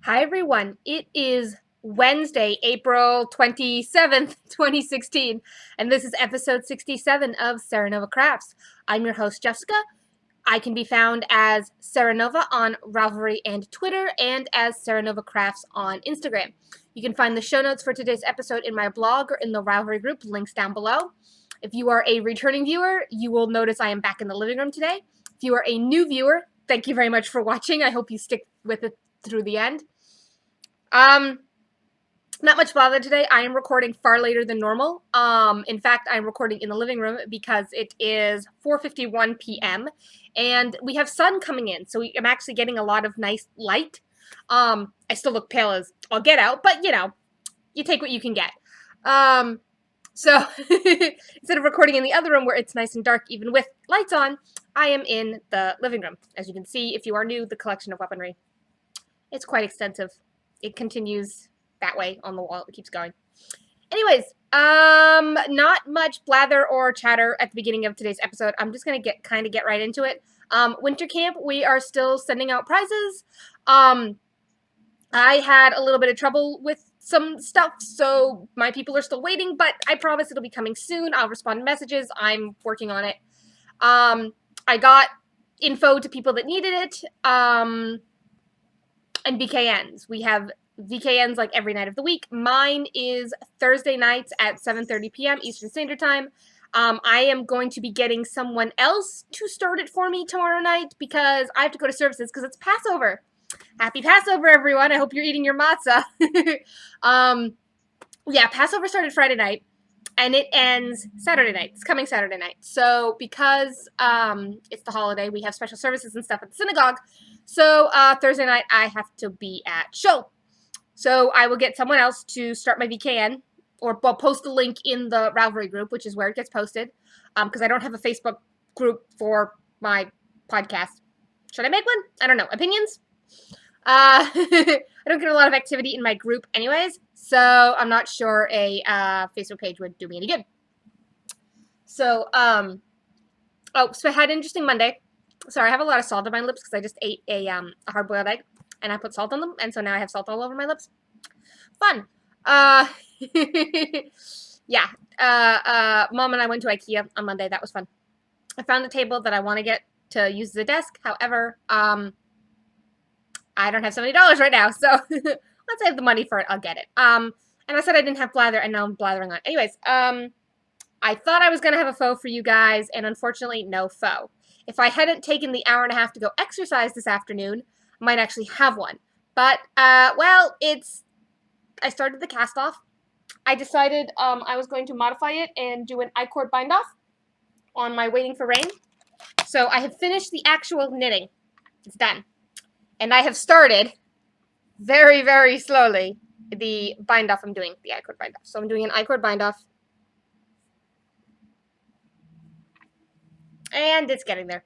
Hi, everyone. It is Wednesday, April 27th, 2016, and this is episode 67 of Serenova Crafts. I'm your host, Jessica. I can be found as Serenova on Ravelry and Twitter, and as Serenova Crafts on Instagram. You can find the show notes for today's episode in my blog or in the Ravelry group, links down below. If you are a returning viewer, you will notice I am back in the living room today. If you are a new viewer, thank you very much for watching. I hope you stick with it through the end. Not much bother today. I am recording far later than normal. In fact, I'm recording in the living room because it is 4:51 p.m. and we have sun coming in, so I'm actually getting a lot of nice light. I still look pale as I'll get out, but you take what you can get. So instead of recording in the other room where it's nice and dark, even with lights on, I am in the living room. As you can see, if you are new, the collection of weaponry, it's quite extensive. It continues that way on the wall. It keeps going. Anyways, not much blather or chatter at the beginning of today's episode. I'm just gonna get right into it. Winter camp, we are still sending out prizes. I had a little bit of trouble with some stuff, so my people are still waiting, but I promise it'll be coming soon. I'll respond to messages. I'm working on it. I got info to people that needed it. And VKNs. We have VKNs like every night of the week. Mine is Thursday nights at 7:30 p.m. Eastern Standard Time. I am going to be getting someone else to start it for me tomorrow night because I have to go to services because it's Passover. Happy Passover, everyone. I hope you're eating your matzah. Yeah, Passover started Friday night and it ends Saturday night. It's coming Saturday night. So because it's the holiday, we have special services and stuff at the synagogue. So Thursday night, I have to be at show. So I will get someone else to start my VKN, or well, post the link in the Ravelry group, which is where it gets posted, because I don't have a Facebook group for my podcast. Should I make one? I don't know. Opinions? I don't get a lot of activity in my group anyways, so I'm not sure a Facebook page would do me any good. So, so I had an interesting Monday. Sorry, I have a lot of salt on my lips because I just ate a hard-boiled egg, and I put salt on them, and so now I have salt all over my lips. Fun. Yeah. Mom and I went to IKEA on Monday. That was fun. I found a table that I want to get to use as a desk. However, I don't have $70 right now, so let's save the money for it. I'll get it. And I said I didn't have blather, and now I'm blathering on. Anyways, I thought I was going to have a faux for you guys, and unfortunately, no faux. If I hadn't taken the hour and a half to go exercise this afternoon, I might actually have one. But, well, I started the cast off. I decided I was going to modify it and do an I-cord bind off on my Waiting for Rain. So I have finished the actual knitting. It's done. And I have started, very, very slowly, the bind off I'm doing, the I-cord bind off. So I'm doing an I-cord bind off. And it's getting there.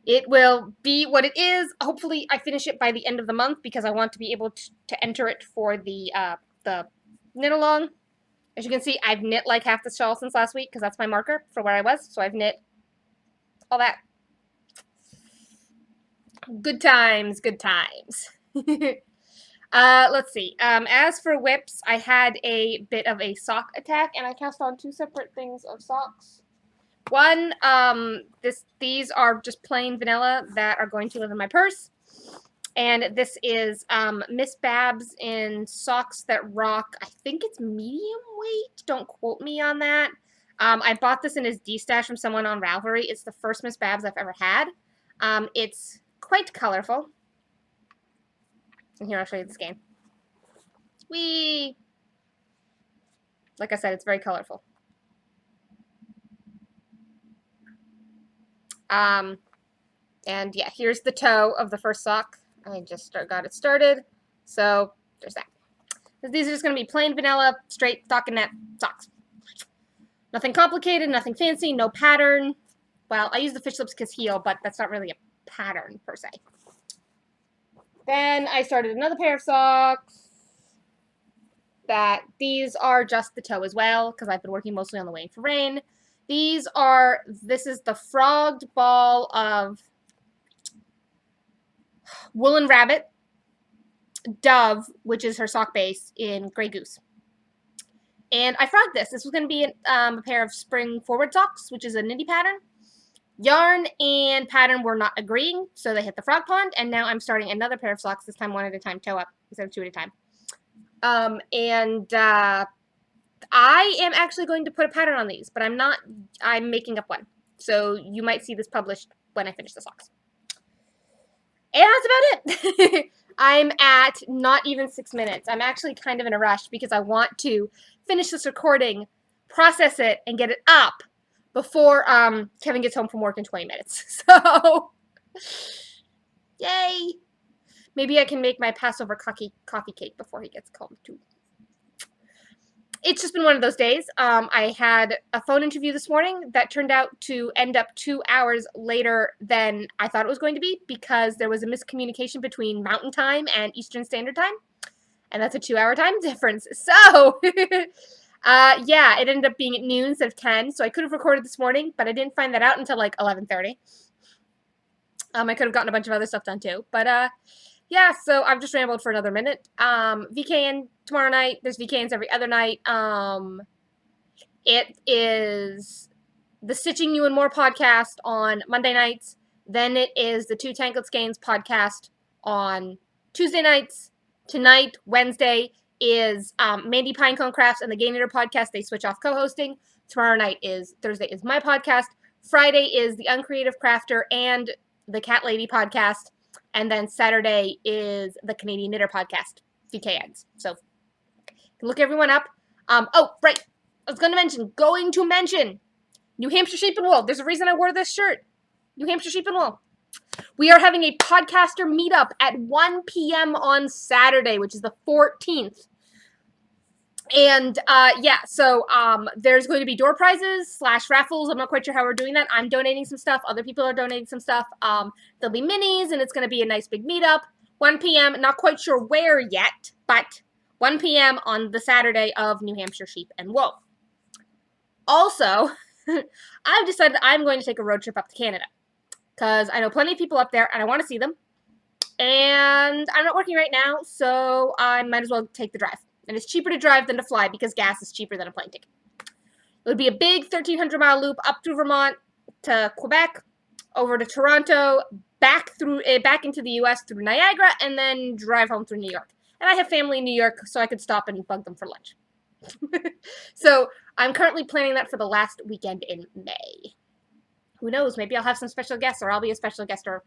It will be what it is. Hopefully I finish it by the end of the month because I want to be able to enter it for the knit along. As you can see, I've knit like half the shawl since last week because that's my marker for where I was. So I've knit all that. Good times, good times. Let's see. As for whips, I had a bit of a sock attack and I cast on two separate things of socks. One, these are just plain vanilla that are going to live in my purse. And this is Miss Babs in socks that rock, I think it's medium weight. Don't quote me on that. I bought this in his D-stash from someone on Ravelry. It's the first Miss Babs I've ever had. It's quite colorful. And here, I'll show you the skein. Whee! Like I said, it's very colorful. And yeah, here's the toe of the first sock. I just got it started. So there's that. These are just going to be plain vanilla, straight stockinette socks. Nothing complicated, nothing fancy, no pattern. Well, I use the fish lips kiss heel, but that's not really a pattern per se. Then I started another pair of socks. These are just the toe as well, because I've been working mostly on the Waiting for Rain. This is the frogged ball of woolen rabbit. Dove, which is her sock base, in Grey Goose. And I frogged this. This was going to be a pair of spring forward socks, which is a knitty pattern. Yarn and pattern were not agreeing, so they hit the frog pond, and now I'm starting another pair of socks, this time one at a time, toe up, instead of two at a time. I am actually going to put a pattern on these, but I'm not, I'm making up one. So you might see this published when I finish the socks. And that's about it. I'm at not even 6 minutes. I'm actually kind of in a rush because I want to finish this recording, process it, and get it up before Kevin gets home from work in 20 minutes. So, yay! Maybe I can make my Passover coffee cake before he gets home, too. It's just been one of those days. I had a phone interview this morning that turned out to end up 2 hours later than I thought it was going to be because there was a miscommunication between Mountain Time and Eastern Standard Time, and that's a 2-hour time difference. So, yeah, it ended up being at noon instead of 10, so I could have recorded this morning, but I didn't find that out until like 11:30. I could have gotten a bunch of other stuff done too, but yeah, so I've just rambled for another minute. VKN tomorrow night. There's VKNs every other night. It is the Stitching You and More podcast on Monday nights. Then it is the Two Tangled Skeins podcast on Tuesday nights. Tonight, Wednesday, is Mandy Pinecone Crafts and the Gay Knitter podcast. They switch off co-hosting. Thursday is my podcast. Friday is the Uncreative Crafter and the Cat Lady podcast. And then Saturday is the Canadian Knitter podcast, VKNs. So, you can look everyone up. Oh, right. I was going to mention New Hampshire Sheep and Wool. There's a reason I wore this shirt. New Hampshire Sheep and Wool. We are having a podcaster meetup at 1 p.m. on Saturday, which is the 14th. And, yeah, so, there's going to be door prizes / raffles. I'm not quite sure how we're doing that. I'm donating some stuff. Other people are donating some stuff. There'll be minis, and it's going to be a nice big meetup. 1 p.m., not quite sure where yet, but 1 p.m. on the Saturday of New Hampshire Sheep and Wool. Also, I've decided I'm going to take a road trip up to Canada, because I know plenty of people up there, and I want to see them. And I'm not working right now, so I might as well take the drive. And it's cheaper to drive than to fly because gas is cheaper than a plane ticket. It would be a big 1,300-mile loop up through Vermont to Quebec, over to Toronto, back into the U.S. through Niagara, and then drive home through New York. And I have family in New York, so I could stop and bug them for lunch. So I'm currently planning that for the last weekend in May. Who knows? Maybe I'll have some special guests, or I'll be a special guest, or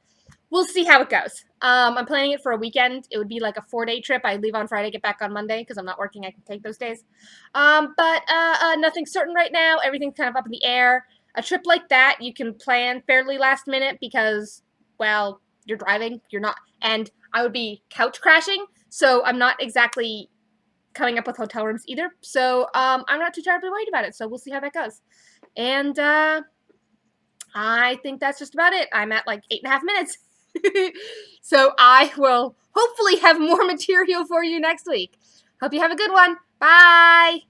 we'll see how it goes. I'm planning it for a weekend. It would be like a 4-day trip. I leave on Friday, get back on Monday, because I'm not working. I can take those days. But nothing's certain right now. Everything's kind of up in the air. A trip like that, you can plan fairly last minute because, well, you're driving. You're not. And I would be couch crashing, so I'm not exactly coming up with hotel rooms either. So I'm not too terribly worried about it. So we'll see how that goes. And I think that's just about it. I'm at like 8.5 minutes. So I will hopefully have more material for you next week. Hope you have a good one. Bye!